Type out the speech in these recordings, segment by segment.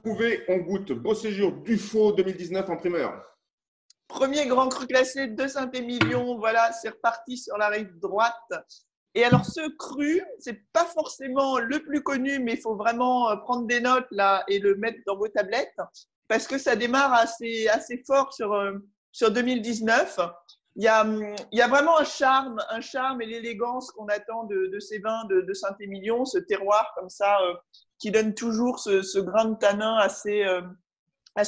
prouvé, on goûte Beau Séjour Dufaux 2019 en primeur. Premier grand cru classé de Saint-Émilion. Voilà, c'est reparti sur la rive droite. Et alors, ce cru, c'est pas forcément le plus connu, mais il faut vraiment prendre des notes là et le mettre dans vos tablettes parce que ça démarre assez fort sur 2019. Il y a vraiment un charme et l'élégance qu'on attend de ces vins de Saint-Émilion, ce terroir comme ça qui donne toujours ce grain de tanin assez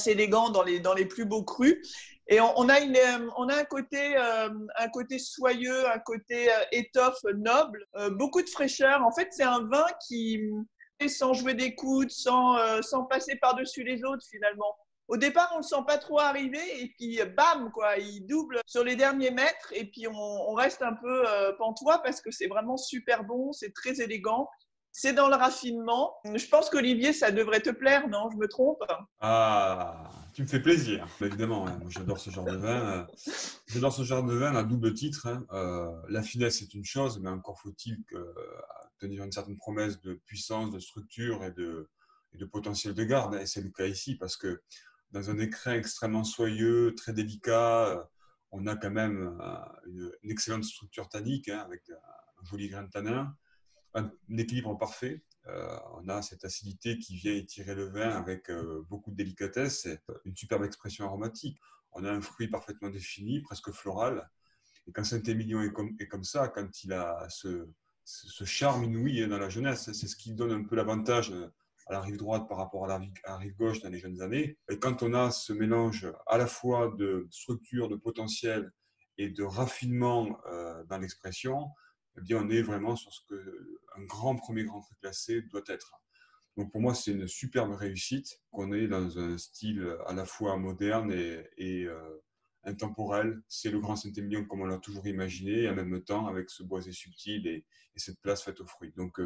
élégant dans les plus beaux crus. Et on a un côté soyeux, un côté étoffe noble, beaucoup de fraîcheur. En fait, c'est un vin qui, sans jouer des coudes, sans passer par-dessus les autres finalement. Au départ, on ne le sent pas trop arriver et puis bam, quoi, il double sur les derniers mètres et puis on reste un peu pantois parce que c'est vraiment super bon, c'est très élégant. C'est dans le raffinement. Je pense qu'Olivier, ça devrait te plaire, non? Je me trompe? Ah, tu me fais plaisir. Évidemment, hein, moi j'adore ce genre de vin. J'adore ce genre de vin à double titre. Hein. La finesse est une chose, mais encore faut-il tenir une certaine promesse de puissance, de structure et de potentiel de garde. Et c'est le cas ici parce que dans un écrin extrêmement soyeux, très délicat, on a quand même une excellente structure tannique hein, avec un joli grain de tanin, un équilibre parfait. On a cette acidité qui vient étirer le vin avec beaucoup de délicatesse et une superbe expression aromatique. On a un fruit parfaitement défini, presque floral. Et quand Saint-Émilion est comme ça, quand il a ce charme inouï dans la jeunesse, c'est ce qui donne un peu l'avantage à la rive droite par rapport à la rive gauche dans les jeunes années. Et quand on a ce mélange à la fois de structure, de potentiel et de raffinement dans l'expression, eh bien, on est vraiment sur ce qu'un premier grand cru classé doit être. Donc pour moi, c'est une superbe réussite qu'on est dans un style à la fois moderne et intemporel. C'est le Grand Saint-Émilion comme on l'a toujours imaginé, et en même temps avec ce boisé subtil et cette place faite aux fruits. Donc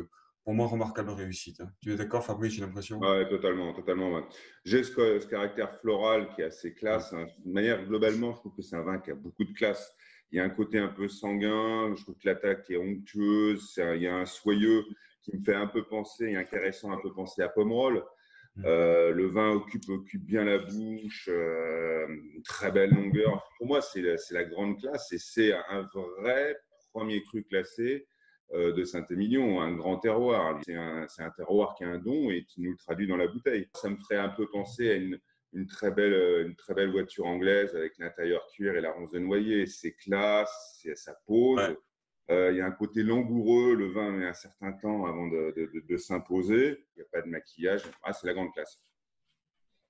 pour moi, remarquable réussite. Hein. Tu es d'accord, Fabrice, j'ai l'impression? Ouais, totalement. Ouais. J'ai ce caractère floral qui est assez classe. Hein. De manière, globalement, je trouve que c'est un vin qui a beaucoup de classe. Il y a un côté un peu sanguin, je trouve que l'attaque est onctueuse, il y a un soyeux qui me fait un peu penser, et intéressant un peu penser à Pomerol. Le vin occupe bien la bouche, une très belle longueur. Pour moi, c'est la grande classe et c'est un vrai premier cru classé de Saint-Émilion, un grand terroir. C'est un terroir qui a un don et qui nous le traduit dans la bouteille. Ça me ferait un peu penser à une très belle voiture anglaise avec l'intérieur cuir et la ronce de noyer. C'est classe, ça pose. Ouais. Il y a un côté langoureux. Le vin met un certain temps avant de s'imposer. Il n'y a pas de maquillage. C'est la grande classe.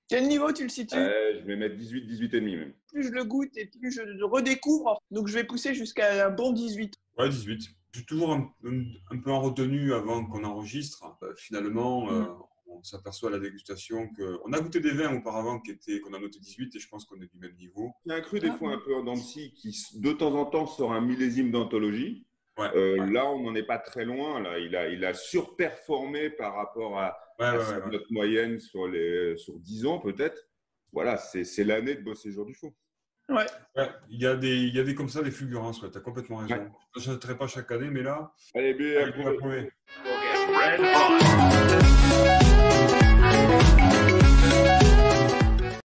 Quel niveau tu le situes? Je vais mettre 18, 18,5 même. Plus je le goûte et plus je le redécouvre. Donc, je vais pousser jusqu'à un bon 18. Ouais, 18. Je suis toujours un peu en retenue avant qu'on enregistre. Finalement, on s'aperçoit à la dégustation qu'on a goûté des vins auparavant qu'on a noté 18 et je pense qu'on est du même niveau. Il y a un cru des fois un peu en dents de scie qui de temps en temps sort un millésime d'anthologie. Ouais. Là, on n'en est pas très loin. Là, il a surperformé par rapport à notre moyenne sur 10 ans peut-être. Voilà, c'est l'année de Beau Séjour Dufaux. Ouais, il y a des comme ça, des fulgurances. Ouais, tu as complètement raison. Ouais. Je n'achèterai pas chaque année, mais là, allez, on va prouver.